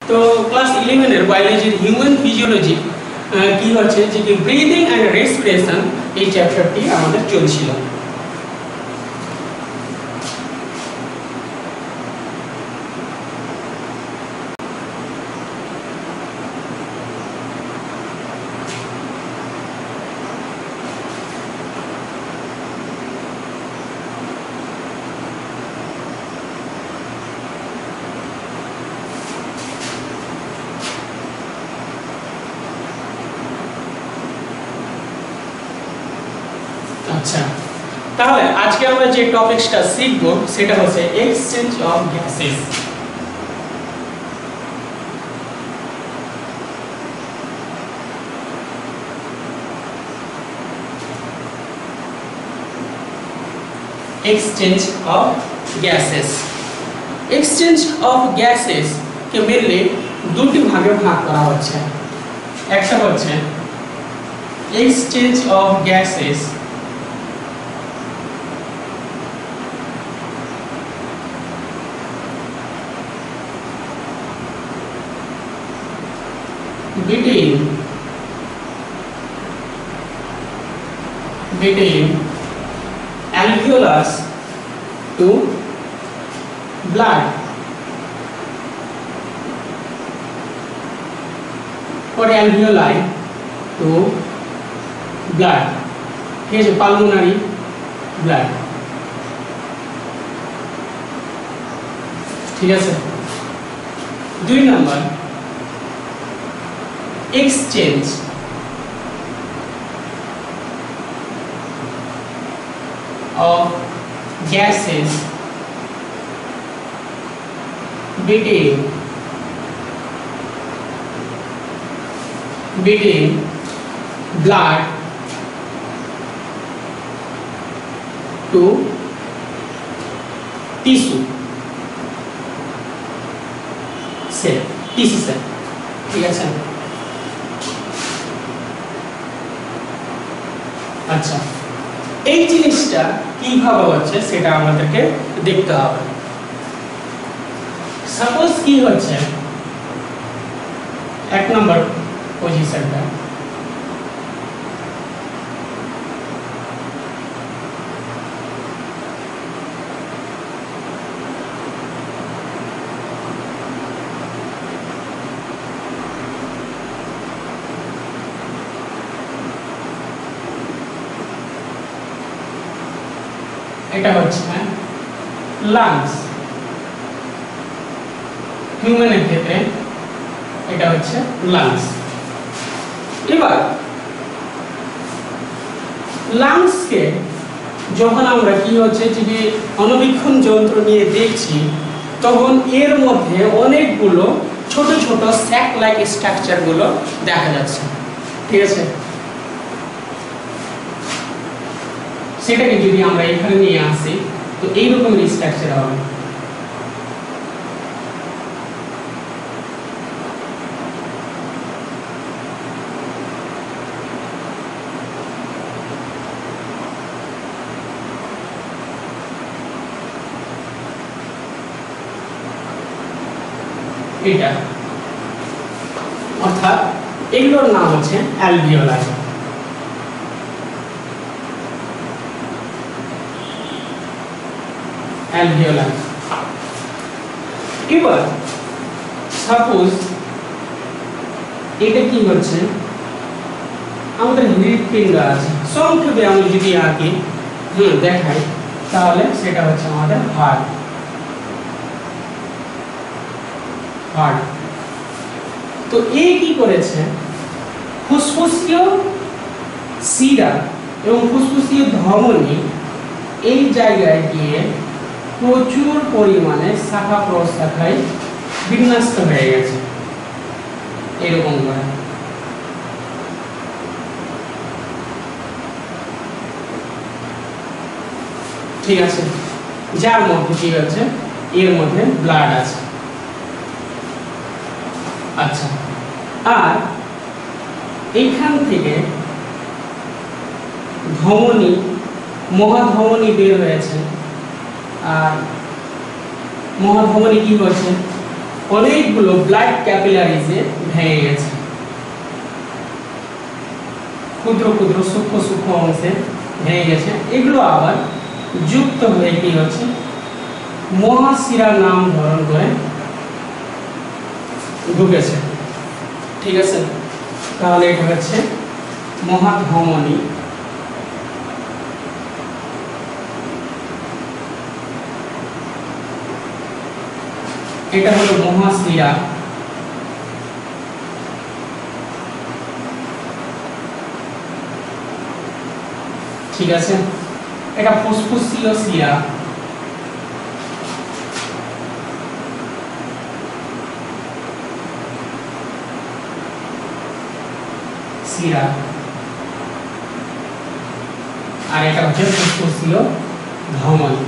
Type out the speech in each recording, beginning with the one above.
তো ক্লাস 11 এর বায়োলজির human physiology কি হচ্ছে যে কি ব্রিদিং এন্ড রেসপিরেশন এই চ্যাপ্টারটি আমাদের চলছিল। আচ্ছা, তাহলে আজকে আমরা যে টপিকটা শিখব সেটা হচ্ছে exchange of gases. Exchange of gases, exchange of gases K mainly দুটি ভাগে ভাগ করা হচ্ছে। একটা হচ্ছে exchange of gases between alveolus to blood or alveoli to blood, ঠিক আছে, পালমোনারি ব্লাড, ঠিক আছে। 2 নম্বর exchange of gases between blood to tissue cell, tissue cell, ঠিক আছে। আচ্ছা, এই জিনিসটা কিভাবে হচ্ছে সেটা আমাদেরকে দেখতে হবে। সাপোজ কি হচ্ছে, 1 নম্বর পজিশনটা এটা হচ্ছে লাংস, হিউম্যানের ক্ষেত্রে এটা হচ্ছে লাংস। এবার লাংসকে যখন আমরা কি হচ্ছে যে অণুবীক্ষণ যন্ত্র নিয়ে দেখছি তখন এর মধ্যে অনেকগুলো ছোট ছোট স্যাক লাইক স্ট্রাকচার গুলো দেখা যাচ্ছে, ঠিক আছে। সেটাকে যদি আমরা এখানে নিয়ে আসি তো এই রকমের স্ট্রাকচার হবে। এটা অর্থাৎ এগুলোর নাম হচ্ছে অ্যালভিওলাই। অ্যালভিওলাই। এবার সাপোজ এটা কি হচ্ছে, আমাদের হৃৎপিণ্ড আছে, সংক্ষেপে আমি যদি আগে দেখাই তাহলে সেটা হচ্ছে আমাদের হার্ট। তো এই কি করেছে, ফুসফুসীয় শিরা এবং ফুসফুসীয় ধমনী এই জায়গায় গিয়ে প্রচুর পরিমাণে শাখা প্রশাখায় বিন্যস্ত হয়ে গেছে এরকম করে। ঠিক আছে, যার মধ্যে কি আছে, এর মধ্যে ব্লাড আছে। আচ্ছা, আর এইখান থেকে ধমনী, মহাধমনী বের হয়েছে, আর মহাধমনী কি হচ্ছে অনেকগুলো ব্লাড ক্যাপিলারিজে ভেঙে গেছে, ক্ষুদ্র ক্ষুদ্র সূক্ষ্ম সূক্ষ্ম অংশে ভেঙে গেছে। এগুলো আবার যুক্ত হয়ে কি হচ্ছে, মহাশিরা নাম ধারণ করে ঢুকেছে। ঠিক আছে, তাহলে এটা হচ্ছে মহাধমনী। এটা হলো মহাশিরা। ঠিক আছে, এটা ফুসফুসীয় শিরা। শিরা আর এটা হচ্ছে ফুসফুসীয় ধমনী।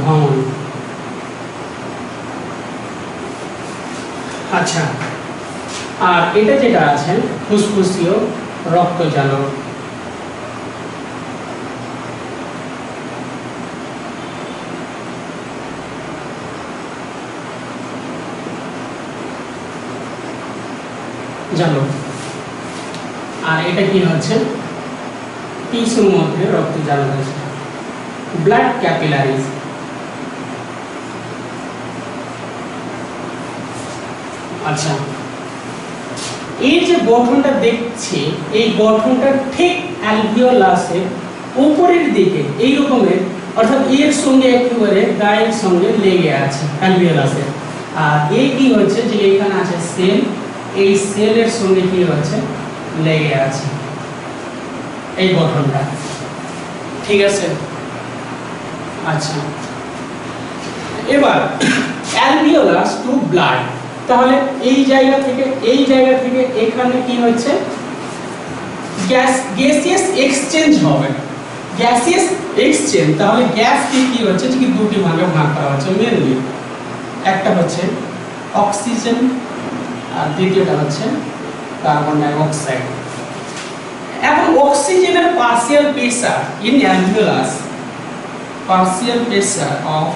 ধমনী। আচ্ছা, আর এটা যেটা আছে ফুসফুসীয় রক্তজালক। জালক। আর এটা কি হচ্ছে, টিস্যুর মধ্যে রক্তজালক আছে, ব্লাড ক্যাপিলারিজ। আচ্ছা, এই যে গঠনটা দেখছি, এই গঠনটা ঠিক অ্যালভিওলাসের উপরের দিকে এই রকমের, অর্থাৎ এর সঙ্গে একেবারে গায়ের সঙ্গে লেগে আছে অ্যালভিওলাসের। আর এই কি হচ্ছে যে এখানে আছে সেল, এই সেলের সঙ্গে কি হচ্ছে, লেগে আছে এই গঠনটা। ঠিক আছে, আচ্ছা, এবার অ্যালভিওলাস টু ব্লাড। তাহলে এই জায়গা থেকে এখানে কি হচ্ছে, গ্যাসিয়াস এক্সচেঞ্জ হবে, গ্যাসিয়াস এক্সচেঞ্জ। তাহলে গ্যাস কি হচ্ছে যে দুটি ভাগে ভাগ করা হচ্ছে মেনলি, একটা হচ্ছে অক্সিজেন আর দ্বিতীয়টা হচ্ছে কার্বন ডাই অক্সাইড। এখন অক্সিজেনের partial pressure in alveolus, partial pressure of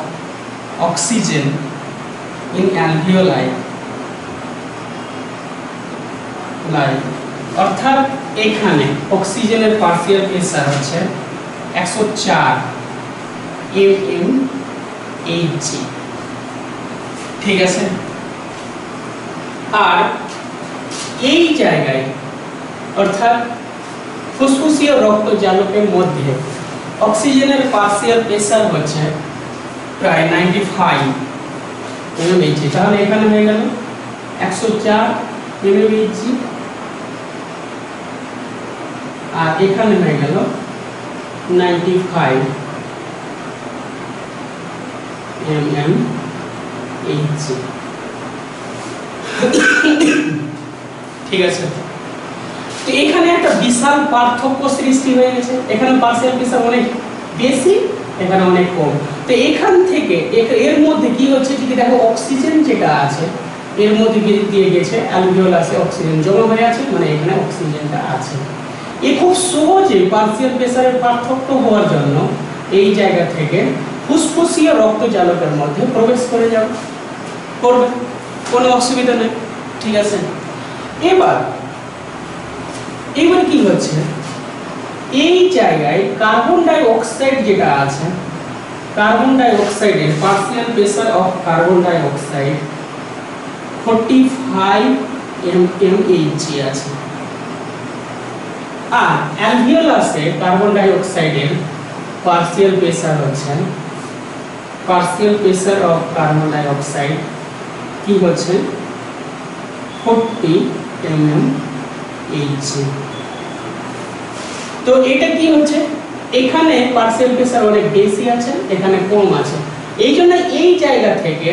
oxygen in alveoli, অর্থাৎ এখানে অক্সিজেনের পার্সিয়াল প্রেসার হচ্ছে 104 mmHg। ঠিক আছে, আর এই জায়গায় অর্থাৎ ফুসফুসীয় রক্তজালকের মধ্যে অক্সিজেনের পার্সিয়াল প্রেসার হচ্ছে প্রায় 95 mmHg। তাহলে এখানে হয়ে গেল 104 mmHg, আর এখানে হয়ে গেল 95 mmHg। ঠিক আছে, তো এখানে একটা বিশাল পার্থক্য সৃষ্টি হয়ে গেছে। এখানে পার্সিয়াল প্রেসার অনেক বেশি, এখানে অনেক কম। তো এখান থেকে এর মধ্যে কি হচ্ছে, ঠিক দেখো অক্সিজেন যেটা আছে এর মধ্যে দিয়ে গেছে অ্যালভিওলাসে, অক্সিজেন জমা হয়ে আছে, মানে এখানে অক্সিজেনটা আছে। এই খুব সহজে পার্সিয়াল প্রেসারের পার্থক্য হওয়ার জন্য এই জায়গা থেকে ফুসফুসীয় রক্তজালকের মধ্যে প্রবেশ করে যাবে, করবে, কোনো অসুবিধা নেই। ঠিক আছে, এবার কি হচ্ছে, এই জায়গায় কার্বন ডাই অক্সাইড যেটা আছে, কার্বন ডাই অক্সাইডের partial pressure of carbon dioxide 45 mmHg আছে। আর অ্যালভিওলাসে কার্বন ডাই অক্সাইডের পার্সিয়াল প্রেসার হচ্ছে, partial pressure of carbon dioxide কি হচ্ছে 40 mmHg। তো এটা কি হচ্ছে, এখানে পার্সিয়াল প্রেসার অনেক বেশি আছে, এখানে কম আছে। এই জন্য এই জায়গা থেকে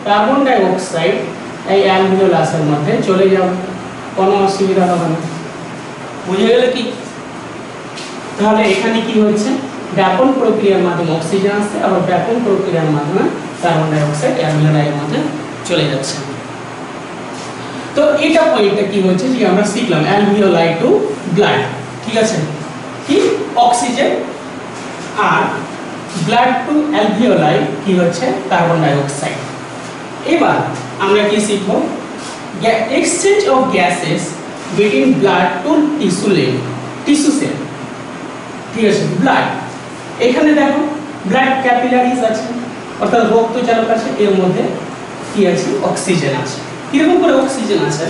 কার্বন ডাই অক্সাইড এই অ্যালভিওলাসের মধ্যে চলে যাবে, কোনো অসুবিধা হবে না। বুঝে গেলে কি? তাহলে এখানে কি হচ্ছে, ব্যাপন প্রক্রিয়ার মাধ্যমে অক্সিজেন আসছে, আবার ব্যাপন প্রক্রিয়ার মাধ্যমে কার্বন ডাই অক্সাইড অ্যালভিওলাইয়ের মধ্যে চলে যাচ্ছে। তো এটা পয়েন্টটা কি হচ্ছে যে আমরা শিখলাম অ্যালভিওলাই টু ব্লাড। ঠিক আছে, কি অক্সিজেন, আর ব্লাড টু অ্যালভিওলাই কি হচ্ছে কার্বন ডাই অক্সাইড। এবার আমরা কি শিখব, exchange of gases between blood to tissue cell. ঠিক আছে, ব্লাড, এখানে দেখো ব্লাড ক্যাপিলারিজ আছে অর্থাৎ রক্তচালক আছে, এর মধ্যে কি আছে অক্সিজেন আছে। কিরকম করে অক্সিজেন আছে,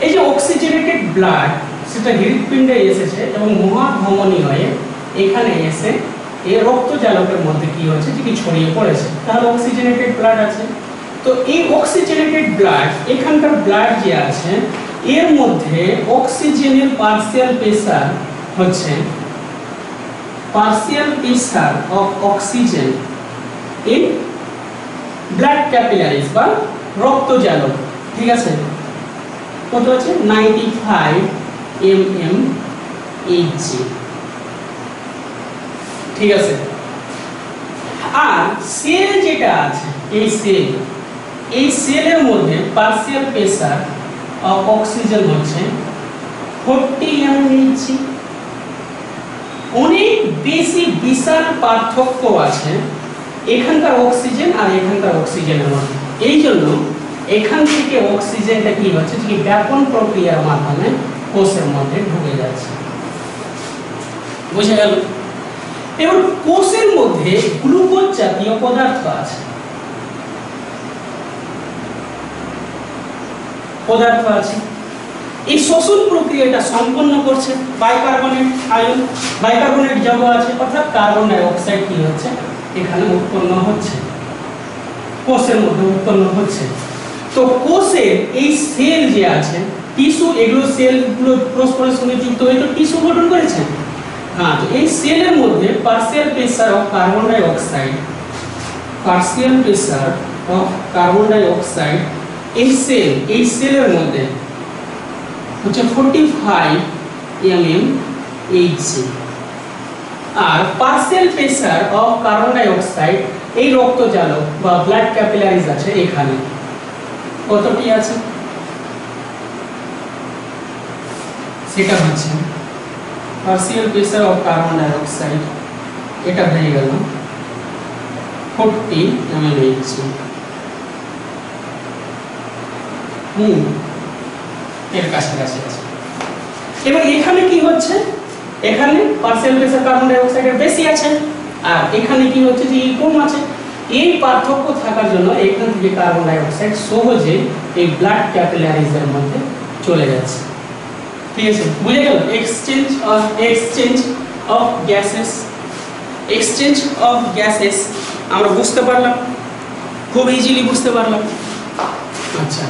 এই যে অক্সিজেনেটেড ব্লাড সেটা হৃৎপিণ্ডে এসেছে এবং মহাধমনী হয়ে এখানে এসে এই রক্তজালকের মধ্যে কি হচ্ছে যে কি ছড়িয়ে পড়েছে, তাহলে অক্সিজেনেটেড ব্লাড আছে। তো এই অক্সিজেনেটেড ব্লাড, এখানকার ব্লাড যে আছে এর মধ্যে অক্সিজেনের পার্সিয়াল প্রেসার হচ্ছে partial pressure of oxygen in blood capillaries বা রক্তজালক, ঠিক আছে, কত আছে 95 mmHg, ঠিক আছে। আর সেল যেটা আছে এই সেলের মধ্যে পার্সিয়াল প্রেসার অফ অক্সিজেন হচ্ছে 40 mmHg। অনেক বেশি বিশাল পার্থক্য আছে এখানকার অক্সিজেন আর এখানকার অক্সিজেনের মধ্যে। এই জন্য এখান থেকে অক্সিজেনটা কি হচ্ছে যে ব্যাপন প্রক্রিয়ার মাধ্যমে কোষের মধ্যে ঢুকে যাচ্ছে, বুঝে গেল। এবার কোষের মধ্যে গ্লুকোজ জাতীয় পদার্থ আছে, এই শোষণ প্রক্রিয়াটা সম্পন্ন করছে বাইকার্বনেট আয়ন, বাইকার্বনেট যৌগ আছে অর্থাৎ কার্বন ডাই অক্সাইড কি হচ্ছে এখানে উৎপন্ন হচ্ছে, কোষের মধ্যে উৎপন্ন হচ্ছে। তো কোষের এই সেল যে আছে টিস্যু, এগুলো সেলগুলো পরস্পরের সঙ্গে যুক্ত হয়ে তো টিস্যু গঠন করেছে। হ্যাঁ, তো এই সেলের মধ্যে partial pressure of carbon dioxide, এই সেলের মধ্যে হচ্ছে 45 mmHg, আর partial pressure of carbon dioxide এই রক্তজালক বা ব্লাড ক্যাপিলারিজ আছে এখানে কতটি আছে, সেটা হচ্ছে partial pressure of carbon dioxide, এটা হয়ে গেল 40 mmHg। এর কাছাকাছি আছে। এবার এখানে কি হচ্ছে, এখানে পার্সিয়াল প্রেসার কার্বন ডাই অক্সাইডের বেশি আছে আর এখানে কি হচ্ছে যে কম আছে। এই পার্থক্য থাকার জন্য এখান থেকে কার্বন ডাই অক্সাইড সহজে এই ব্লাড ক্যাপিলারিজের মধ্যে চলে যাচ্ছে, ঠিক আছে, বুঝে গেল। এক্সচেঞ্জ অফ গ্যাসেস আমরা বুঝতে পারলাম, খুব ইজিলি বুঝতে পারলাম। আচ্ছা,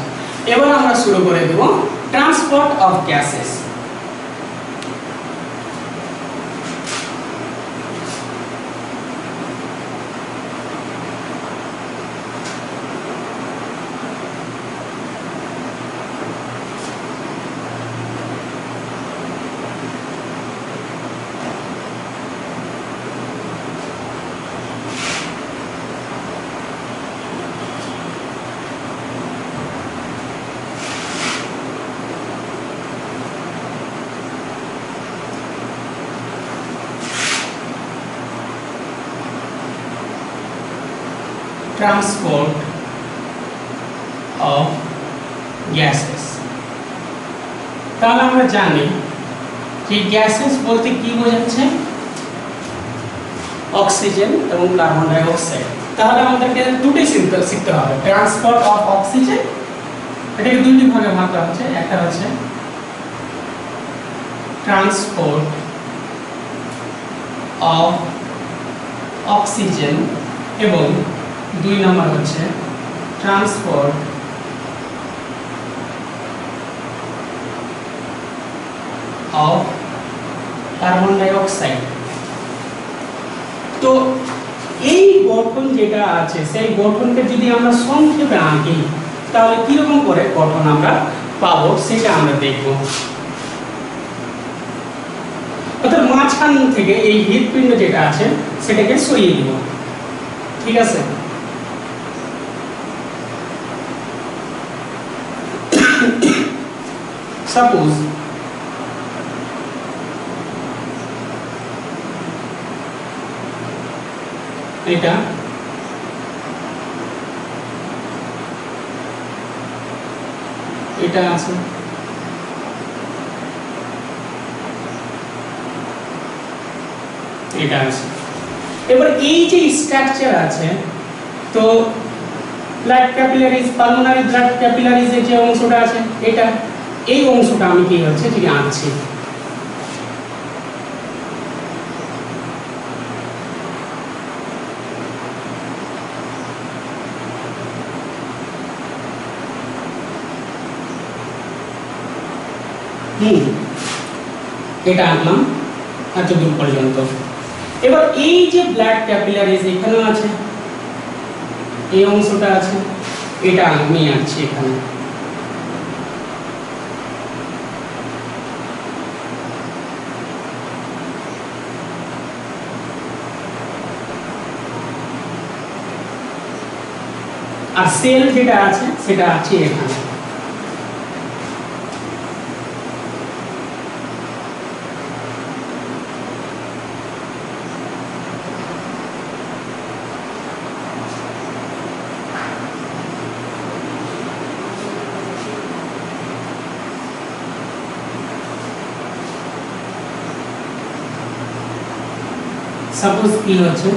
এবার আমরা শুরু করে দেব transport of gases. Transport of gases, তাহলে আমরা জানি যে গ্যাসেস বলতে কি বোঝাচ্ছে, অক্সিজেন এবং কার্বন ডাই অক্সাইড। তাহলে আমাদেরকে দুটোই শিখতে হবে, ট্রান্সপোর্ট অফ অক্সিজেন, এটাকে দুটি ভাগে ভাগ করা হচ্ছে, একটা হচ্ছে ট্রান্সপোর্ট অফ অক্সিজেন এবং 2 নম্বর হচ্ছে transport of carbon dioxide. তো এই গঠন যেটা আছে সেই গঠনকে যদি আমরা সংক্ষেপে আঁকি তাহলে কিরকম করে গঠন আমরা পাবো সেটা আমরা দেখব। অর্থাৎ মাঝখান থেকে এই হৃৎপিণ্ড যেটা আছে সেটাকে সরিয়ে দিব, ঠিক আছে। সাপোজ এটা এটা আছে, এটা আছে। এবার এই যে স্ট্রাকচার আছে, তো blood capillaries, pulmonary blood capillaries এর যে অংশটা আছে, এটা এই অংশটা আমি কি হচ্ছে ঠিক আঁকছি। এটা আঁকলাম এত দূর পর্যন্ত। এবার এই যে ব্লাড ক্যাপিলারিজ এখানেও আছে, এই অংশটা আছে, এটা আমি আঁকছি এখানে। আর সেল যেটা আছে সেটা আছে এখানে। সাপোজ কি হচ্ছে,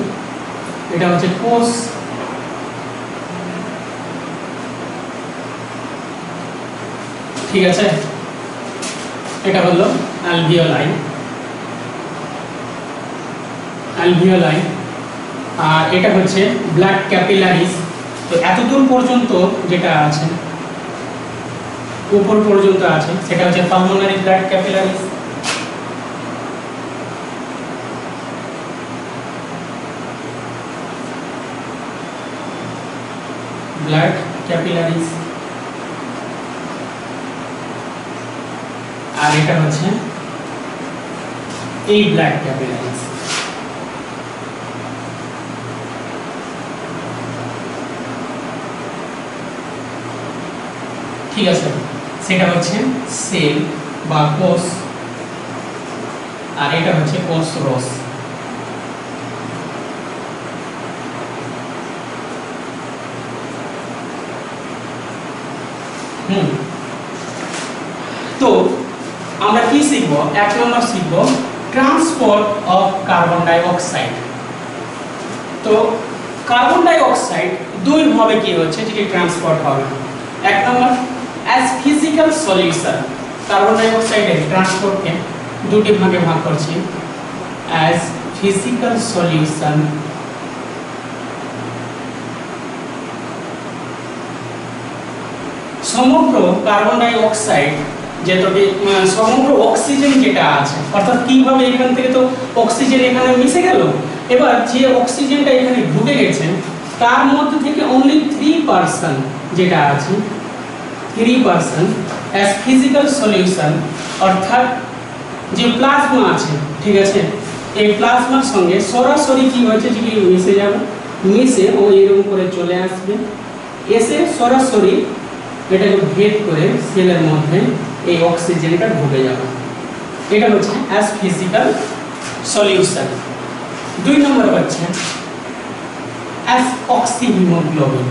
এটা হচ্ছে কোষ, ঠিক আছে। এটা হলো অ্যালভিওলাই, অ্যালভিওলাই, আর এটা হচ্ছে ব্লাড ক্যাপিলারিজ। তো এতদূর পর্যন্ত যেটা আছে, উপর পর্যন্ত আছে, সেটা হচ্ছে pulmonary blood capillaries. Blood capillaries, আর এটা হচ্ছে এই ব্লাড ক্যাপিলারিজ। ঠিক আছে, সেটা হচ্ছে সেল বা কোষ, আর এটা হচ্ছে কোষ রস। তো আমরা কি শিখবো? এক নম্বর শিখবো transport of carbon dioxide. তো কার্বন ডাই অক্সাইড দুই ভাবে কি হচ্ছে যেটি ট্রান্সপোর্ট হবে। এক নম্বর অ্যাজ ফিজিক্যাল সলিউশন, কার্বন ডাই অক্সাইডের ট্রান্সপোর্টকে দুটি ভাগে ভাগ করছি, অ্যাজ ফিজিক্যাল সলিউশন সমগ্র কার্বন ডাই অক্সাইড যেটাকে সমগ্র অক্সিজেন যেটা আছে, অর্থাৎ কিভাবে এখান থেকে তো অক্সিজেন এখানে মিশে গেল, এবার যে অক্সিজেনটা এখানে ঢুকে গেছে তার মধ্যে থেকে অনলি 3% যেটা আছে, 3% অ্যাজ ফিজিক্যাল সলিউশন, অর্থাৎ যে প্লাজমা আছে, ঠিক আছে, এই প্লাজমার সঙ্গে সরাসরি কি হচ্ছে যে মিশে যাবে, মিশে ও এরকম করে চলে আসবে, এসে সরাসরি এটাকে ভেদ করে সেলের মধ্যে এই অক্সিজেনটা ঢুকে যাবে। এটা হচ্ছে অ্যাজ ফিজিক্যাল সলিউশন। দুই নম্বর হচ্ছে অ্যাজ অক্সিহিমোগ্লোবিন।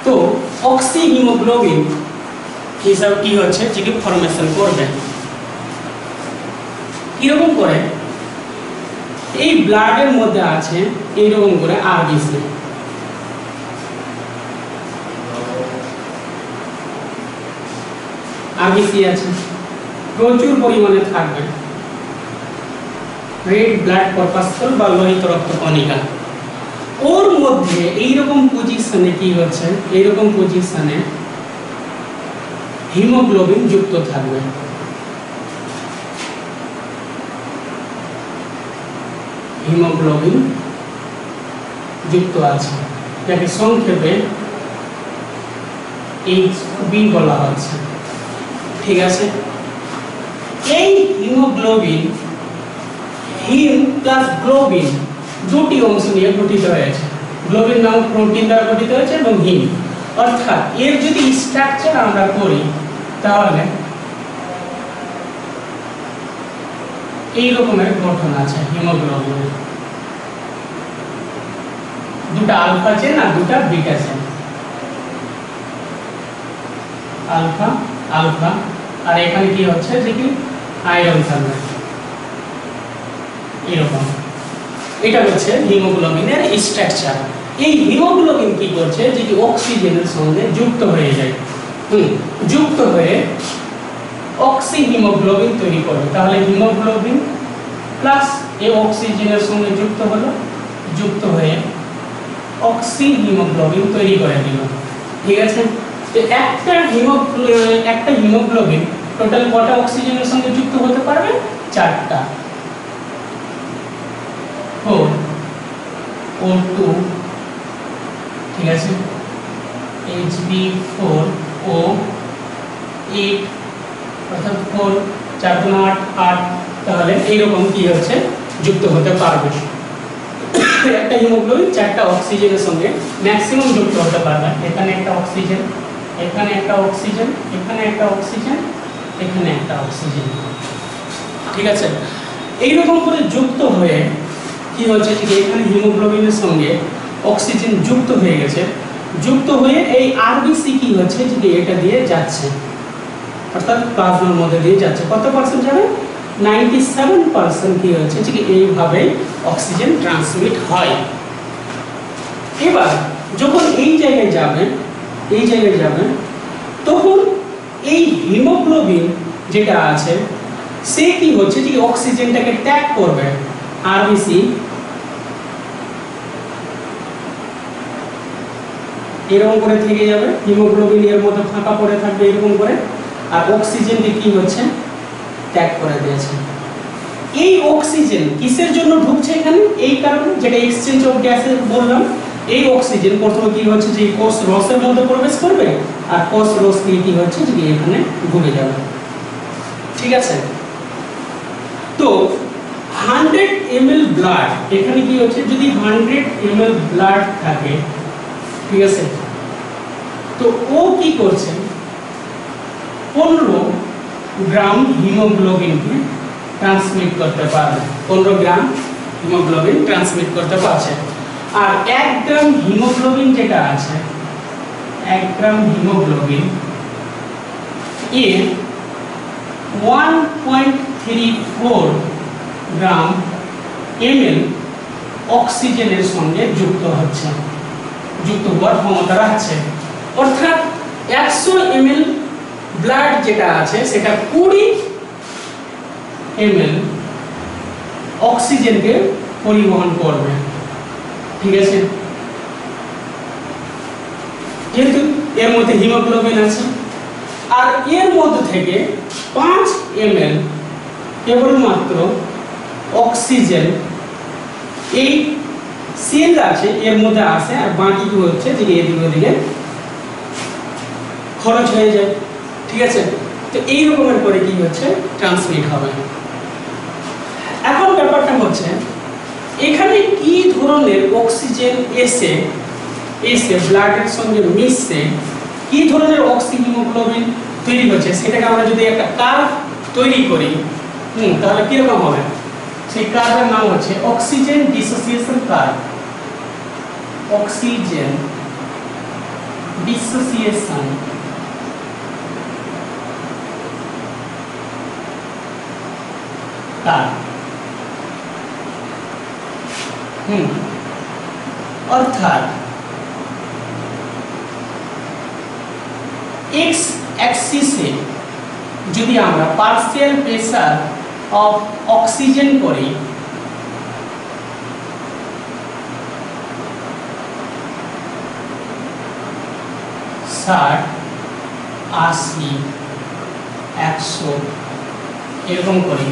তো অক্সিহিমোগ্লোবিন হিসাবে কি হচ্ছে যেটি ফরমেশন করবে কিরকম করে, এই ব্লাডের মধ্যে আছে এইরকম করে আরবিসি, আরবিসি আছে প্রচুর পরিমাণে থাকবে, রেড ব্লাড কর্পাসকল বা লোহিত রক্ত কণিকা। ওর মধ্যে এইরকম পজিশনে কি হচ্ছে, এইরকম পজিশনে হিমোগ্লোবিন যুক্ত থাকবে। হিমোগ্লোবিন যুক্ত আছে, যাকে সংক্ষেপে HB বলা হচ্ছে, ঠিক আছে। এই হিমোগ্লোবিন, হিম প্লাস গ্লোবিন দুটি অংশ নিয়ে গঠিত হয়েছে। গ্লোবিন নামক প্রোটিন দ্বারা গঠিত হয়েছে এবং হিম, অর্থাৎ এর যদি স্ট্রাকচার আমরা করি তাহলে এই রকমের গঠন আছে হিমোগ্লোবিনের। দুটা আলফা চেন আর দুটা বিটা চেন, আলফা আলফা, আর এখানে কি হচ্ছে যে কি আয়রন থাকবে এরকম। এটা হচ্ছে হিমোগ্লোবিনের স্ট্রাকচার। এই হিমোগ্লোবিন কি করছে যে কি অক্সিজেনের সঙ্গে যুক্ত হয়ে যায়, যুক্ত হয়ে অক্সি হিমোগ্লোবিন তৈরি করবে। তাহলে হিমোগ্লোবিন প্লাস এই অক্সিজেনের সঙ্গে যুক্ত হলো, যুক্ত হয়ে অক্সি হিমোগ্লোবিন তৈরি করে দিল। ঠিক আছে, তো একটা হিমোগ্লোবিন টোটাল কটা অক্সিজেনের সঙ্গে যুক্ত হতে পারবে? 4টা। 4 O2, ঠিক আছে, Hb4O8, অর্থাৎ 4 4 8 8। তাহলে এইরকম কি হচ্ছে যুক্ত হতে পারবে। একটা হিমোগ্লোবিন 4টা অক্সিজেনের সঙ্গে ম্যাক্সিমাম যুক্ত হতে পারবে। এখানে একটা অক্সিজেন, এখানে একটা অক্সিজেন, এখানে একটা অক্সিজেন, এখানে একটা অক্সিজেন। ঠিক আছে, এইরকম করে যুক্ত হয়ে কি হচ্ছে যে এখানে হিমোগ্লোবিনের সঙ্গে অক্সিজেন যুক্ত হয়ে গেছে, যুক্ত হয়ে এই আরবিসি কি হচ্ছে যে এটা দিয়ে যাচ্ছে, অর্থাৎ প্লাজমার মধ্যে দিয়ে যাচ্ছে। কত পার্সেন্ট যাবে? 97% কি হচ্ছে যে এইভাবে অক্সিজেন ট্রান্সমিট হয়। এবার যখন এই জায়গায় যাবে, এই জায়গায় যাবে, তখন এই হিমোগ্লোবিন যেটা আছে সে কি হচ্ছে যে অক্সিজেনটাকে ট্যাগ করবে। আরবিসি এরকম করে থেকে যাবে, হিমোগ্লোবিন এর মধ্যে ফাঁকা পড়ে থাকবে এরকম করে, আর অক্সিজেনকে কি হচ্ছে ট্যাগ করে দিয়েছে। এই অক্সিজেন কিসের জন্য ঢুকছে এখানে? এই কারণে, যেটা এক্সচেঞ্জ অফ গ্যাসের বললাম, এই অক্সিজেন প্রথমে কি হচ্ছে যে কোষ রসের মধ্যে প্রবেশ করবে, আর কোষ রস দিয়ে কি হচ্ছে যে এখানে ঢুকে যাবে। ঠিক আছে, তো 100 ml ব্লাড, এখানে কি হচ্ছে যদি 100 ml ব্লাড থাকে, ঠিক আছে, তো ও কি করছে 15 গ্রাম হিমোগ্লোবিনকে ট্রান্সমিট করতে পারবে। 15 গ্রাম হিমোগ্লোবিন ট্রান্সমিট করতে পারছে। আর 1 গ্রাম হিমোগ্লোবিন যেটা আছে, 1 গ্রাম হিমোগ্লোবিন এর 1.34 গ্রাম ml অক্সিজেনের সঙ্গে যুক্ত হচ্ছে, যুক্ত হওয়ার ক্ষমতা রাখছে। অর্থাৎ 100 ml ব্লাড যেটা আছে সেটা 20 ml অক্সিজেনকে পরিবহন করবে। ঠিক আছে, যেহেতু এর মধ্যে হিমোগ্লোবিন আছে, আর এর মধ্যে থেকে 5 ml কেবলমাত্র অক্সিজেন এই সেল আছে এর মধ্যে আসে, আর বাকি কি হচ্ছে যে এদিকে ওদিকে খরচ হয়ে যায়। ঠিক আছে, তো এই রকমের করে কি হচ্ছে ট্রান্সমিট হবে। এখন ব্যাপারটা হচ্ছে এখানে কি ধরনের অক্সিজেন এসে ব্লাডের সঙ্গে মিশছে, কি ধরনের অক্সিহিমোগ্লোবিন তৈরি হচ্ছে, সেটাকে আমরা যদি একটা কার্ভ তৈরি করি, তাহলে কিরকম হবে? সেই কার্ভের নাম হচ্ছে oxygen dissociation curve. Oxygen dissociation curve. অর্থাৎ এক্স অ্যাক্সিসে যদি আমরা পার্সিয়াল প্রেসার অফ অক্সিজেন করি, ষাট, 80, 100 এরকম করি,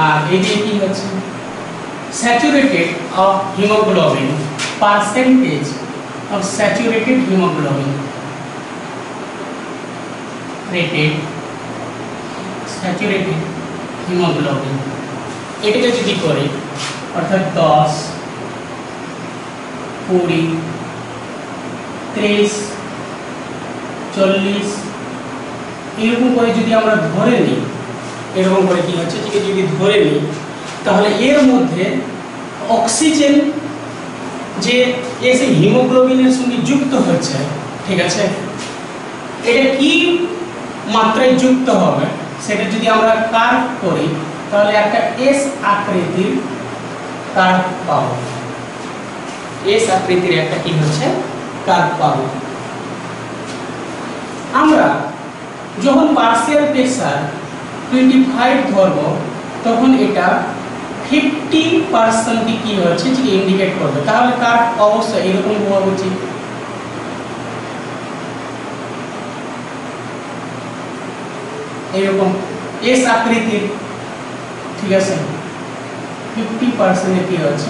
আর এদিকে কি হচ্ছে saturated of haemoglobin, percentage of saturated haemoglobin, rated saturated haemoglobin, এটাকে যদি করি অর্থাৎ 10, 20, 30, 40 এরকম করে যদি আমরা ধরে নিই, এরকম করে কি হচ্ছে যে যদি ধরে নিই তাহলে এর মধ্যে অক্সিজেন যে এসে হিমোগ্লোবিনের সঙ্গে যুক্ত হচ্ছে, ঠিক আছে, এটা কি মাত্রায় যুক্ত হবে সেটা যদি আমরা কার্ভ করি তাহলে একটা এস আকৃতির কার্ভ পাবো। এস আকৃতির একটা কি হচ্ছে কার্ভ পাবো। আমরা যখন পার্সিয়াল প্রেসার 25 ধরব তখন এটা 50% কি হচ্ছে যে ইন্ডিকেট করবে। তাহলে কার্ভ অবশ্যই এরকম হওয়া উচিত। এরকম এস আকৃতির, ঠিক আছে, 50% কি হচ্ছে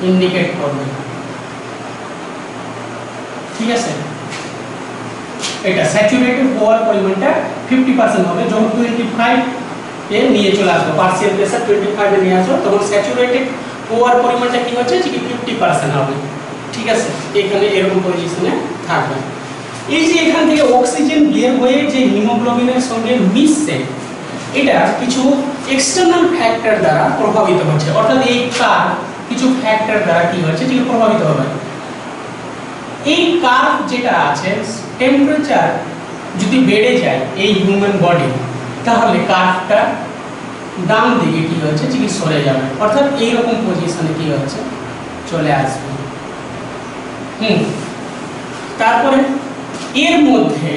ইন্ডিকেট করবে, ঠিক আছে। এটা স্যাচুরেটেড হওয়ার পরিমাণটা 50% হবে। যখন 25 এ নিয়ে চলে আসবো, পার্সিয়াল প্রেসার 25 এ নিয়ে আসবো, তখন স্যাচুরেটেড হওয়ার পরিমাণটা কি হচ্ছে যে 50% হবে, ঠিক আছে। এখানে এরকম পজিশনে থাকবে। এই যে এখান থেকে অক্সিজেন বের হয়ে যে হিমোগ্লোবিনের সঙ্গে মিশছে, এটা কিছু এক্সটার্নাল ফ্যাক্টর দ্বারা প্রভাবিত হচ্ছে, অর্থাৎ এই কার্ভ কিছু ফ্যাক্টর দ্বারা কি হচ্ছে যে প্রভাবিত হবে। এই কার্ভ যেটা আছে, টেম্পারেচার যদি বেড়ে যায় এই হিউম্যান বডি, তাহলে কার্ভটা ডান দিকে কি হচ্ছে যে সরে যাবে, অর্থাৎ এই রকম পজিশনে কি হচ্ছে চলে আসবে। তারপরে এর মধ্যে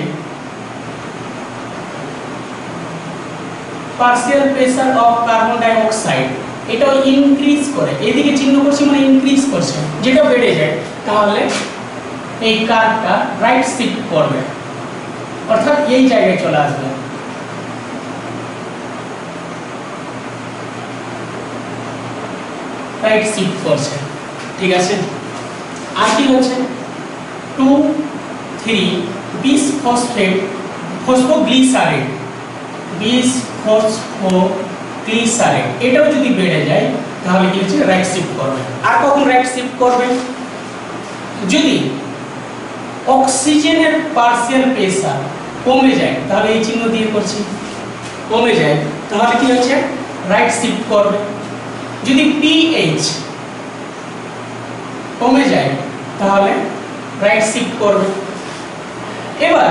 partial pressure of carbon dioxide এটাও ইনক্রিজ করে, এদিকে চিহ্ন করছি মানে ইনক্রিজ করছে, যেটা বেড়ে যায় তাহলে এই কার্ভটা রাইট শিফট করবে, অর্থাৎ এই জায়গায় চলে আসবে। রাইট শিফট করছে, ঠিক আছে। আর কি হচ্ছে 2, 3 বিসফসফেট ফসফোগ্লিসারেট, বিসফসফোগ্লিসারেট এটাও যদি বেড়ে যায় তাহলে কি হচ্ছে রাইট শিফট করবে। আর কখন রাইট শিফট করবে? যদি অক্সিজেনের পার্সিয়াল প্রেসার কমে যায়, তাহলে এই চিহ্ন দিয়ে করছি, কমে যায় তাহলে কি হচ্ছে রাইট শিফট করবে। যদি পিএইচ কমে যায় তাহলে রাইট শিফট করবে। এবার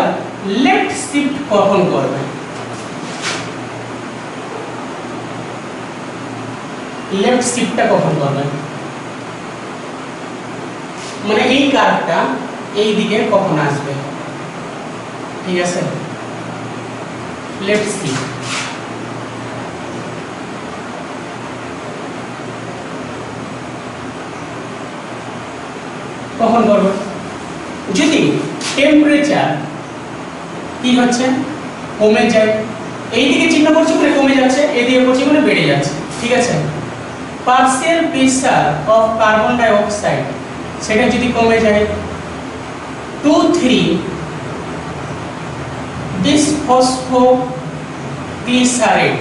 লেফট শিফট কখন করবে? লেফট শিফটটা কখন করবে মানে এই কার্ভটা এই দিকে কখন আসবে, ঠিক আছে, লেফট শিফট। কখন করবে? যদি টেম্পারেচার কি হচ্ছে কমে যায়, এইদিকে চিহ্ন করছি মানে কমে যাচ্ছে, এইদিকে করছি মানে বেড়ে যাচ্ছে, ঠিক আছে। Partial pressure of carbon dioxide সেটা যদি কমে যায় 2, 3 বিসফসফোগ্লিসারেট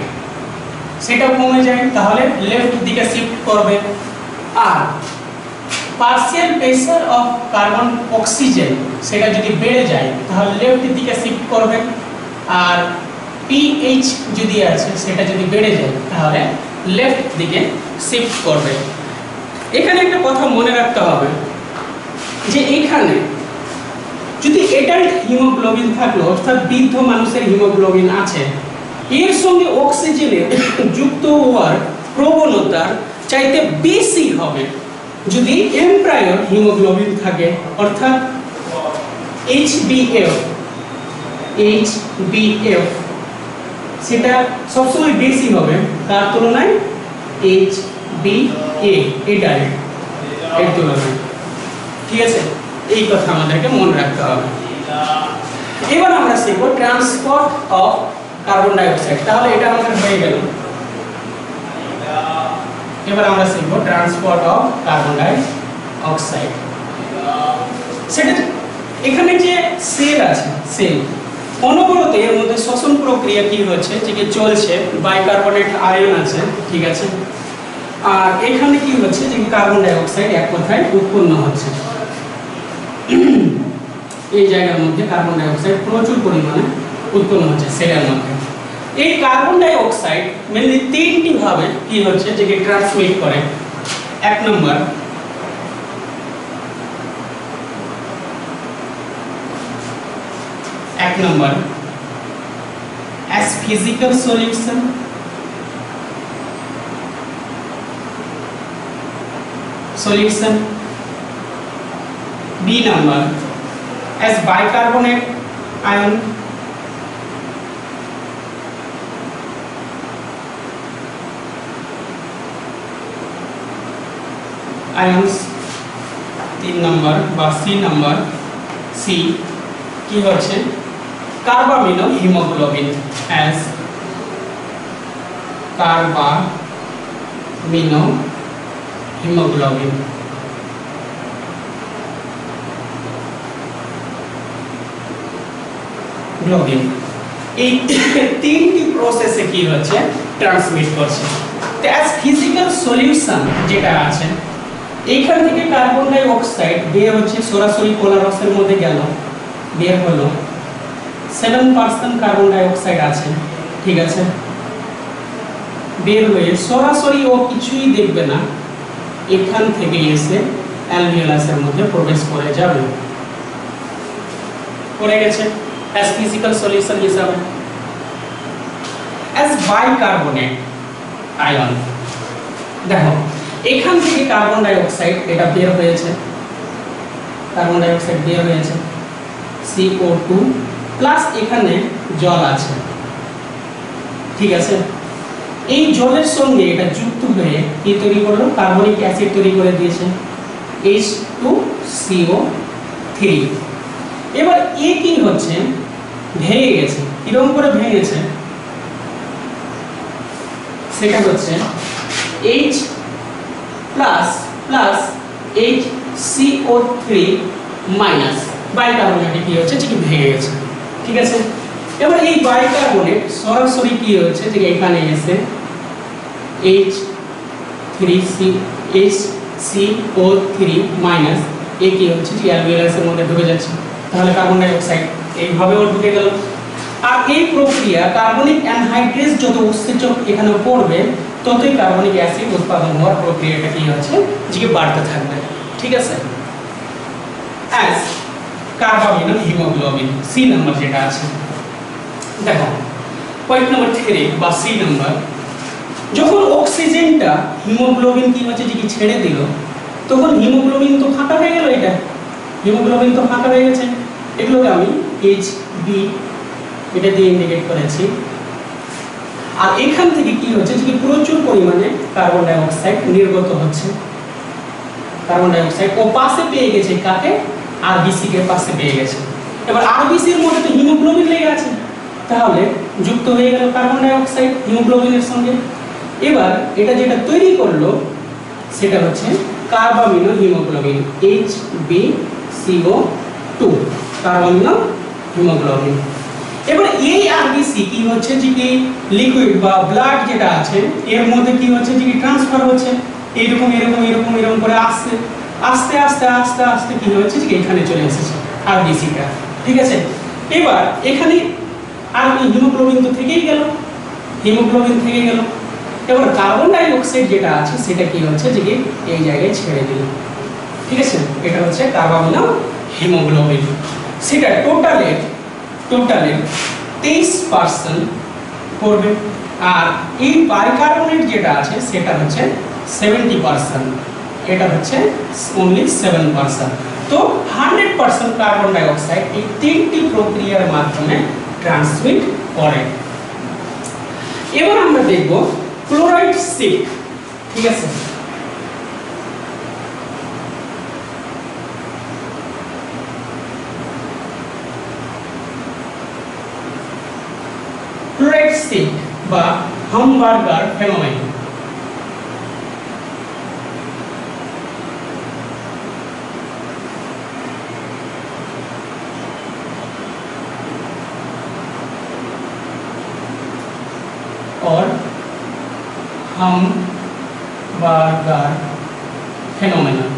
সেটা কমে যায় তাহলে লেফট দিকে শিফট করবে। আর partial pressure of carbon oxygen সেটা যদি বেড়ে যায় তাহলে লেফট দিকে শিফট করবে। আর পিএইচ যদি আছে সেটা যদি বেড়ে যায় তাহলে লেফট দিকে শিফট করবে। এখানে একটা কথা মনে রাখতে হবে যে এখানে যদি অ্যাডাল্ট হিমোগ্লোবিন থাকলো, অর্থাৎ বৃদ্ধ মানুষের হিমোগ্লোবিন আছে, এর সঙ্গে অক্সিজেনের যুক্ত হওয়ার প্রবণতা চাইতে বেশি হবে যদি এমব্রায়োর হিমোগ্লোবিন থাকে, অর্থাৎ HbF সেটা সবসময় বেশি হবে তার তুলনায় HbA অ্যাডাল্ট এর তুলনায়, ঠিক আছে। এই কথা আমাদেরকে মনে রাখতে হবে। এবার আমরা শিখব transport of carbon dioxide. তাহলে এটা আমাদের হয়ে গেল। এবার আমরা শিখব transport of carbon dioxide. সেটা এখানে যে সেল আছে, সেল অনবরত এর মধ্যে শ্বসন প্রক্রিয়া কি হচ্ছে যে চলছে, বাইকার্বনেট আয়ন আছে, ঠিক আছে। আর এখানে কি হচ্ছে যে কার্বন ডাই অক্সাইড এক কথায় উৎপন্ন হচ্ছে। এই জায়গার মধ্যে কার্বন ডাই অক্সাইড প্রচুর পরিমাণে উৎপন্ন হচ্ছে সেলের মধ্যে। এই কার্বন ডাই অক্সাইড মেনলি তিনটি ভাবে কি হচ্ছে যে ট্রান্সমিট করে। এক নম্বর as physical solution, B number as bicarbonate ion, ions, 3 number বা C number, C কি হচ্ছে carbamino haemoglobin as carbamino haemoglobin. Globin এই তিনটি প্রসেসে কি হচ্ছে ট্রান্সমিট করছে। তো অ্যাজ ফিজিক্যাল সলিউশন যেটা আছে এইখান থেকে কার্বন ডাই অক্সাইড বের হচ্ছে সরাসরি পোলারসের মধ্যে গেল, বের হলো 7% কার্বন ডাই অক্সাইড আছে, ঠিক আছে, বের হয়ে সরাসরি ও কিছুই দেখবে না, এখান থেকে এসে অ্যালভিওলাসের মধ্যে প্রবেশ করে যাবে, করে গেছে as physical solution হিসাবে। as bicarbonate ion দেখো এখান থেকে কার্বন ডাই অক্সাইড এটা বের হয়েছে, কার্বন ডাই অক্সাইড বের হয়েছে CO2 প্লাস এখানে জল আছে, ঠিক আছে, এই জলের সঙ্গে এটা যুক্ত হয়ে কি তৈরি করলো কার্বনিক অ্যাসিড তৈরি করে দিয়েছে H2CO3। এবার এ কি হচ্ছে ভেঙে গেছে, কিরকম করে ভেঙেছে সেটা হচ্ছে H plus plus HCO3 minus bicarbonate কি হচ্ছে যে ভেঙে গেছে, ঠিক আছে। এবার এই বাইকার্বনেট সরাসরি কি হচ্ছে যে এখানে এসে HCO3 মাইনাস এ কি হচ্ছে যে অ্যালভিওলাসের মধ্যে ঢুকে যাচ্ছে, তাহলে কার্বন ডাই অক্সাইড এইভাবেও ঢুকে গেল। আর এই প্রক্রিয়া কার্বনিক অ্যানহাইড্রেজ যত উৎসেচক এখানে পড়বে ততই কার্বনিক অ্যাসিড উৎপাদন হওয়ার প্রক্রিয়াটা কি হচ্ছে যে বাড়তে থাকবে, ঠিক আছে। As carbamino haemoglobin C number যেটা আছে দেখো পয়েন্ট নাম্বার 3 বা সি নাম্বার, যখন অক্সিজেনটা হিমোগ্লোবিন কি হচ্ছে যে কি ছেড়ে দিল তখন হিমোগ্লোবিন তো ফাঁকা হয়ে গেল, এটা হিমোগ্লোবিন তো ফাঁকা হয়ে গেছে, এগুলোকে আমি HB এটা দিয়ে ইন্ডিকেট করেছি। আর এখান থেকে কি হচ্ছে যে প্রচুর পরিমাণে কার্বন ডাই অক্সাইড নির্গত হচ্ছে, কার্বন ডাই অক্সাইড ও পাশে পেয়ে গেছে কাকে আরবিসি কে পাশে পেয়ে গেছে। এবার আরবিসি এর মধ্যে তো হিমোগ্লোবিন লেগে আছে, তাহলে যুক্ত হয়ে গেল কার্বন ডাই অক্সাইড হিমোগ্লোবিনের সঙ্গে। এবার এটা যেটা তৈরি করলো সেটা হচ্ছে carbamino haemoglobin HbCO2 carbamino haemoglobin. এবার এই আরবিসি কি হচ্ছে যে কি লিকুইড বা ব্লাড যেটা আছে এর মধ্যে কি হচ্ছে যে কি ট্রান্সফার হচ্ছে, এরকম এরকম এরকম এরকম করে আস্তে আস্তে আস্তে আস্তে আস্তে কি হচ্ছে যে এখানে চলে এসেছে আরবিসিটা, ঠিক আছে। এবার এখানে আর হিমোগ্লোবিন তো থেকেই গেল, হিমোগ্লোবিন থেকে গেল। এবার কার্বন ডাই অক্সাইড যেটা আছে সেটা কি হচ্ছে যে এই জায়গায় ছেড়ে দিল, ঠিক আছে, এটা হচ্ছে কার্বামিনো হিমোগ্লোবিন। সেটা টোটালে 23% পড়বে। আর এই বাইকার্বনেট যেটা আছে সেটা হচ্ছে 70%, এটা হচ্ছে only 7%। তো 100% কার্বন ডাই অক্সাইড এই তিনটি প্রক্রিয়ার মাধ্যমে ট্রান্সমিট করে। এবার আমরা দেখব ক্লোরাইড শিফট, ঠিক আছে। ক্লোরাইড শিফট বা হামবার্গার ফেনোমেনন। और হামবার্গার ফেনোমেনন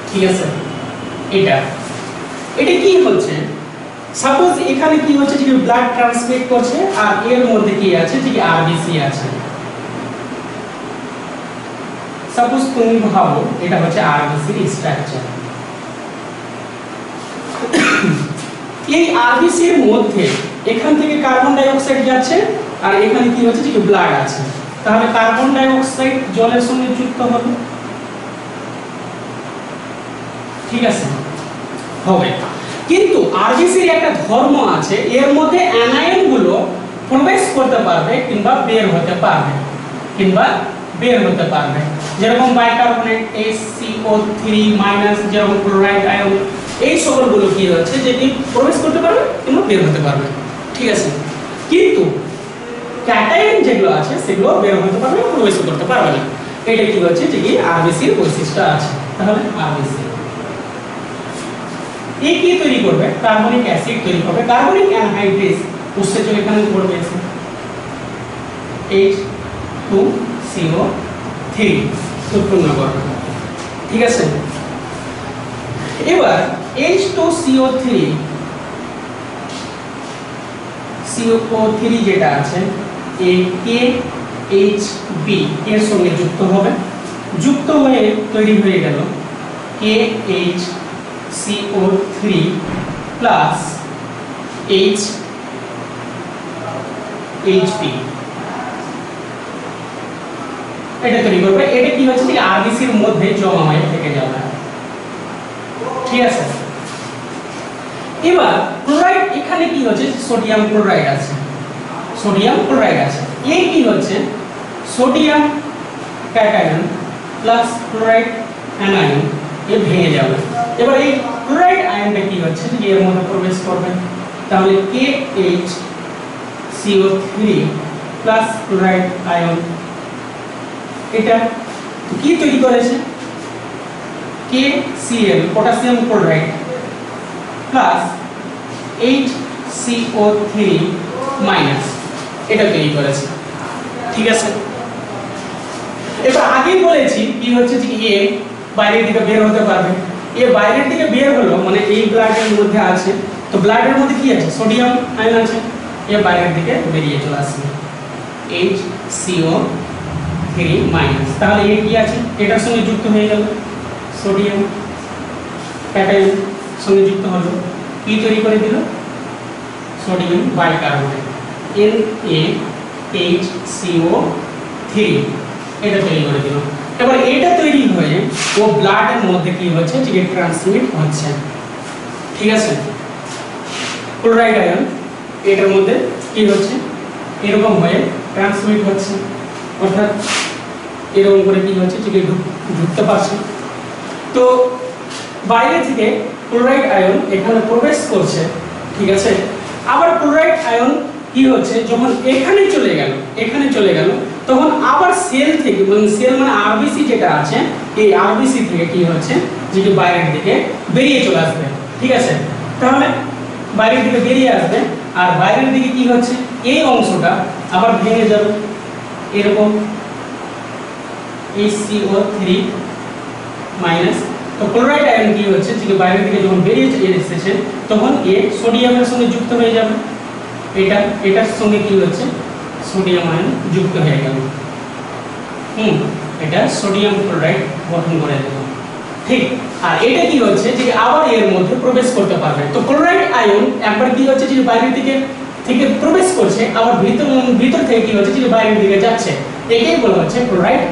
ঠিক আছে। এটা এটা কি হচ্ছে, সাপোজ এখানে কি হচ্ছে যে ব্লাড ট্রান্সমিট করছে আর এর মধ্যে কি আছে যে আরবিসি আছে। সাপোজ তুমি ভাবো এটা হচ্ছে আরবিসি এর স্ট্রাকচার। এই আরবিসি এর মধ্যে এখান থেকে কার্বন ডাই অক্সাইড যাচ্ছে আর এখানে কি হচ্ছে যে ব্লাড আছে, তাহলে কার্বন ডাই অক্সাইড জলের সঙ্গে যুক্ত হবে, ঠিক আছে হবে। কিন্তু আরবিসি এর একটা ধর্ম আছে, এর মধ্যে অ্যানায়ন গুলো প্রবেশ করতে পারবে কিংবা বের হতে পারবে যেরকম বাইকার্বনেট HCO3- যেরকম ক্লোরাইড আয়ন, এই সকলগুলো কি হচ্ছে যে কি প্রবেশ করতে পারবে কিংবা বের হতে পারবে, ঠিক আছে। কিন্তু ক্যাটায়ন যেগুলো আছে সেগুলো বের হতে পারবে প্রবেশ করতে পারবে না। এটা কি হচ্ছে যে কি আরবিসি এর বৈশিষ্ট্য আছে। তাহলে আরবিসি এই কি তৈরি করবে, কার্বনিক অ্যাসিড তৈরি করবে, কার্বনিক অ্যানহাইড্রেস উৎসেচক এখানে পড়বে H2CO3 উৎপন্ন করবে, ঠিক আছে। এবার H2CO3 যেটা আছে এই KHB এর সঙ্গে যুক্ত হবে, যুক্ত হয়ে তৈরি হয়ে গেল KHCO3 প্লাস HB, এটা তৈরি করবে। এটা কি হচ্ছে যে আরবিসি এর মধ্যে জমা হয়ে থেকে যাবে, ঠিক আছে। এবার ক্লোরাইড এখানে কি হচ্ছে সোডিয়াম ক্লোরাইড আছে, এই কি হচ্ছে sodium cation plus chloride anion এ ভেঙে যাবে। এবার এই ক্লোরাইড আয়নটা কি হচ্ছে যে এর মধ্যে প্রবেশ করবে, তাহলে KHCO3 প্লাস ক্লোরাইড আয়ন এটা কি তৈরি করেছে KCl potassium chloride plus HCO3 minus, এটা তৈরি করেছে, ঠিক আছে। এবার আগে বলেছি কি হচ্ছে যে এ বাইরের দিকে বের হতে পারবে, এ বাইরের দিকে বের হলো মানে এই ব্লাডের মধ্যে আছে, তো ব্লাডের মধ্যে কি আছে সোডিয়াম আয়ন আছে, এ বাইরের দিকে বেরিয়ে চলে আসবে HCO3 মাইনাস, তাহলে এ কি আছে এটার সঙ্গে যুক্ত হয়ে গেল সোডিয়াম ক্যাটায়ন সঙ্গে যুক্ত হলো, কি তৈরি করে দিল সোডিয়াম বাইকার্বনেট NaHCO3 এটা তৈরি করে দিল। এবার এটা তৈরি হয়ে ও ব্লাডের মধ্যে কি হচ্ছে যে ট্রান্সমিট হচ্ছে, ঠিক আছে। ক্লোরাইড আয়ন এটার মধ্যে কি হচ্ছে এরকম হয়ে ট্রান্সমিট হচ্ছে, অর্থাৎ এরকম করে কি হচ্ছে যে ঢুকতে পারছে। তো বাইরে থেকে ক্লোরাইড আয়ন এখানে প্রবেশ করছে, ঠিক আছে। আবার ক্লোরাইড আয়ন কি হচ্ছে যখন এখানে চলে গেল তখন আবার সেল থেকে সেল মানে আরবিসি যেটা আছে এই আরবিসি থেকে কি হচ্ছে যে বাইরের দিকে বেরিয়ে চলে আসবে, ঠিক আছে। তাহলে বাইরের দিকে বেরিয়ে আসবে আর বাইরের দিকে কি হচ্ছে এই অংশটা আবার ভেঙে যাবে এরকম HCO3 মাইনাস। তো ক্লোরাইড আয়ন কি হচ্ছে যে বাইরের দিকে যখন বেরিয়ে এসেছে তখন এ সোডিয়ামের সঙ্গে যুক্ত হয়ে যাবে, এটার সঙ্গে কি হচ্ছে সোডিয়াম আয়ন যুক্ত হয়ে গেল, এটা সোডিয়াম ক্লোরাইড গঠন করে দেব, ঠিক। আর এটা কি হচ্ছে যে আবার এর মধ্যে প্রবেশ করতে পারবে। তো ক্লোরাইড আয়ন একবার কি হচ্ছে যে বাইরের দিকে প্রবেশ করছে আবার ভিতর থেকে কি হচ্ছে যে বাইরের দিকে যাচ্ছে, একেই বলা হচ্ছে ক্লোরাইড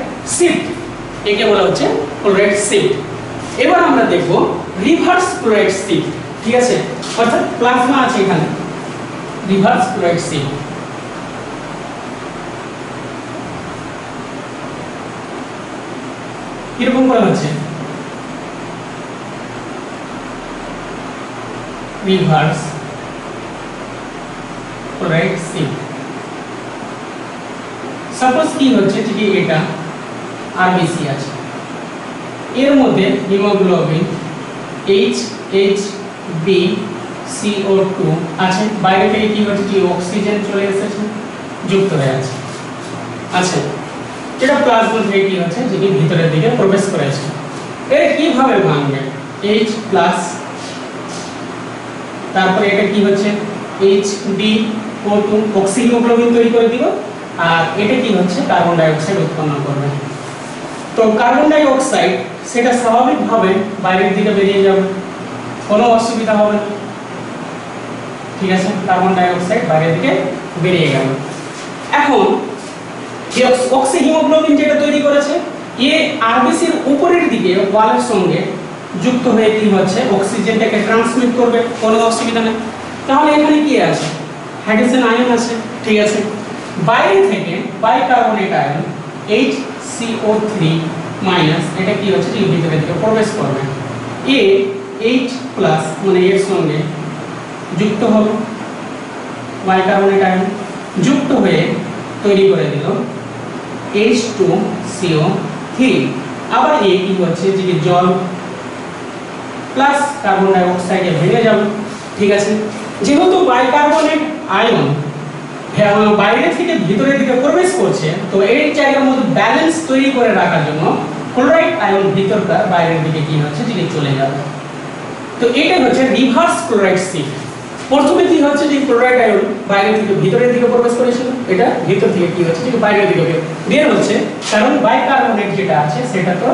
শিফট, এবার আমরা দেখব রিভার্স ক্লোরাইড শিফট, ঠিক আছে। অর্থাৎ প্লাজমা আছে এখানে, রিভার্স ক্লোরাইড শিফট কিরকম করা হচ্ছে রিভার্স ক্লোরাইড শিফট। সাপোজ কি হচ্ছে যে এটা আরবিসি আছে, এর মধ্যে হিমোগ্লোবিন HHbCO2 আছে, বাইরে থেকে কি হচ্ছে যে অক্সিজেন চলে এসেছে যুক্ত হয়ে আছে, আচ্ছা। এটা প্লাজমা থেকে কি হচ্ছে যে ভিতরের দিকে প্রবেশ করেছে। এর কিভাবে ভাঙবে H প্লাস, তারপরে এটা কি হচ্ছে HbO2 অক্সিহিমোগ্লোবিন তৈরি করে দিব, আর এটা কি হচ্ছে কার্বন ডাই অক্সাইড উৎপন্ন করবে। তো কার্বন ডাই অক্সাইড সেটা স্বাভাবিকভাবে বাইরের দিকে বেরিয়ে যাবে, কোনো অসুবিধা হবে না, ঠিক আছে। কার্বন ডাই অক্সাইড বাইরের দিকে বেরিয়ে গেল। এখন এই অক্সিহিমোগ্লোবিন যেটা তৈরি করেছে এ আরবিসির উপরের দিকে ওয়ালের সঙ্গে যুক্ত হয়ে কি হচ্ছে অক্সিজেনটাকে ট্রান্সমিট করবে, কোনো অসুবিধা নেই। তাহলে এখানে কি আছে হাইড্রোজেন আয়ন আছে, ঠিক আছে। বাইরে থেকে বাইকার্বনেট আয়ন HCO3 মাইনাস এটা কি হচ্ছে যে ভিতরে দিকে প্রবেশ করবে, এ H প্লাস মানে এর সঙ্গে যুক্ত হলো বাইকার্বনেট আয়ন, যুক্ত হয়ে তৈরি করে দিল H2CO3। আবার এ কি হচ্ছে যে জল প্লাস কার্বন ডাই অক্সাইডে ভেঙে যাবে, ঠিক আছে। যেহেতু বাইকার্বনেট আয়ন বাইরে থেকে ভিতরের দিকে প্রবেশ করছে, তো এই জায়গার মধ্যে ব্যালেন্স তৈরি করে রাখার জন্য ক্লোরাইড আয়ন ভিতরকার বাইরের দিকে কি হচ্ছে যে চলে যাবে। তো এটা হচ্ছে রিভার্স ক্লোরাইড শিফট। প্রথমে কি হচ্ছে যে ক্লোরাইড আয়ন বাইরে থেকে ভিতরের দিকে প্রবেশ করেছিল, এটা ভিতর থেকে কি হচ্ছে যে বাইরের দিকে বের হচ্ছে, কারণ বাইকার্বনেট যেটা আছে সেটা তো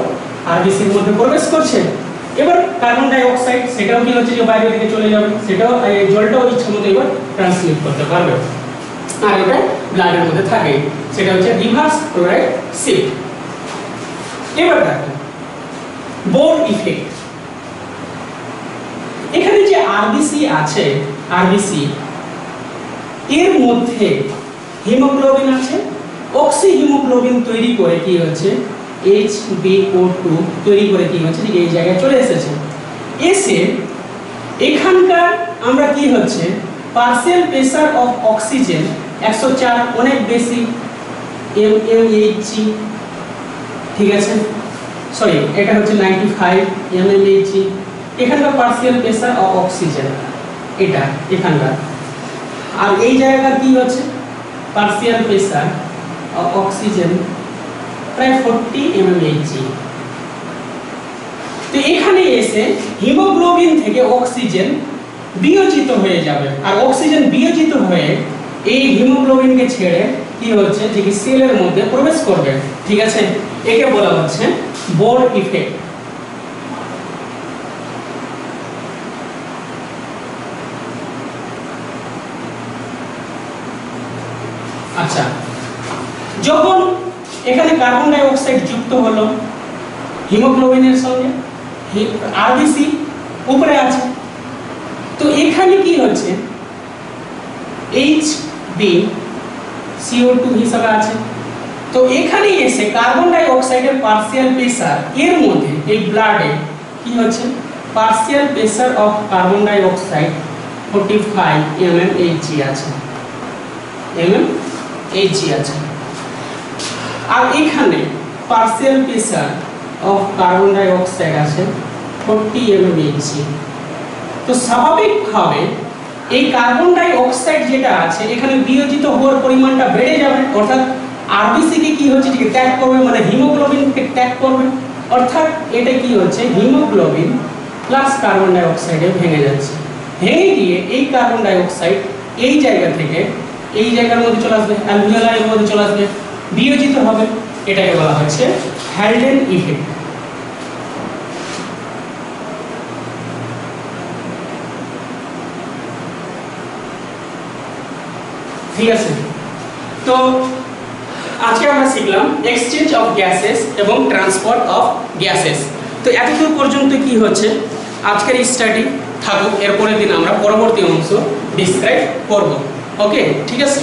আরবিসির মধ্যে প্রবেশ করছে। এবার কার্বন ডাই অক্সাইড সেটাও কি হচ্ছে যে বাইরের দিকে চলে যাবে, সেটাও জলটাও ইচ্ছা মতো এবার ট্রান্সমিট করতে পারবে, আর এটা ব্লাডের মধ্যে থাকে, সেটা হচ্ছে রিভার্স ক্লোরাইড শিফট। এবার দেখো বোর ইফেক্ট। এখানে যে আরবিসি আছে, আরবিসি এর মধ্যে হিমোগ্লোবিন আছে, অক্সিহিমোগ্লোবিন তৈরি করে কি হচ্ছে HbO2 তৈরি করে কি হচ্ছে যে এই জায়গায় চলে এসেছে। এসে এখানকার আমরা কি হচ্ছে পার্শিয়াল প্রেসার অফ অক্সিজেন 104 অনেক বেশি mmHg, ঠিক আছে, সরি এটা হচ্ছে 95 mmHg। এখানকার পার্শিয়াল প্রেসার অফ অক্সিজেন এটা এখানকার, আর এই জায়গার কি হচ্ছে পার্শিয়াল প্রেসার অফ অক্সিজেন প্রায় 40 mmHg। তো এখানে এসে হিমোগ্লোবিন থেকে অক্সিজেন বিয়োজিত হয়ে যাবে, আর অক্সিজেন বিয়োজিত হয়ে এই হিমোগ্লোবিনকে ছেড়ে কি হচ্ছে যে কি সেলের মধ্যে প্রবেশ করবে, ঠিক আছে। একে বলা হচ্ছে বোর ইফেক্ট। আচ্ছা, যখন এখানে কার্বন ডাই অক্সাইড যুক্ত হলো হিমোগ্লোবিনের সঙ্গে, আরবিসি উপরে আছে, তো এখানে কি হচ্ছে HbCO2 হিসাবে আছে। তো এখানে এসে কার্বন ডাই অক্সাইডের পার্শিয়াল প্রেসার এর মধ্যে এই ব্লাডে কি হচ্ছে partial pressure of carbon dioxide 45 mmHg আছে, mmHg আছে। আর এখানে partial pressure of carbon dioxide আছে 40 mmHg। তো স্বাভাবিকভাবে এই কার্বন ডাই অক্সাইড যেটা আছে এখানে বিয়োজিত হওয়ার পরিমাণটা বেড়ে যাবে, অর্থাৎ আরবিসি কে কি হচ্ছে যে ত্যাগ করবে, মানে হিমোগ্লোবিনকে ত্যাগ করবে, অর্থাৎ এটা কি হচ্ছে হিমোগ্লোবিন প্লাস কার্বন ডাই অক্সাইডে ভেঙে যাচ্ছে। ভেঙে গিয়ে এই কার্বন ডাই অক্সাইড এই জায়গা থেকে এই জায়গার মধ্যে চলে আসবে, অ্যালভিওলাইয়ের মধ্যে চলে আসবে, বিয়োজিত হবে। এটাকে বলা হচ্ছে হ্যালডেন ইফেক্ট। ঠিক আছে, তো আজকে আমরা শিখলাম এক্সচেঞ্জ অফ গ্যাসেস এবং ট্রান্সপোর্ট অফ গ্যাসেস। তো এতদূর পর্যন্ত কি হচ্ছে আজকের স্টাডি থাকুক, এরপরের দিন আমরা পরবর্তী অংশ ডিসক্রাইব করব। ওকে, ঠিক আছে।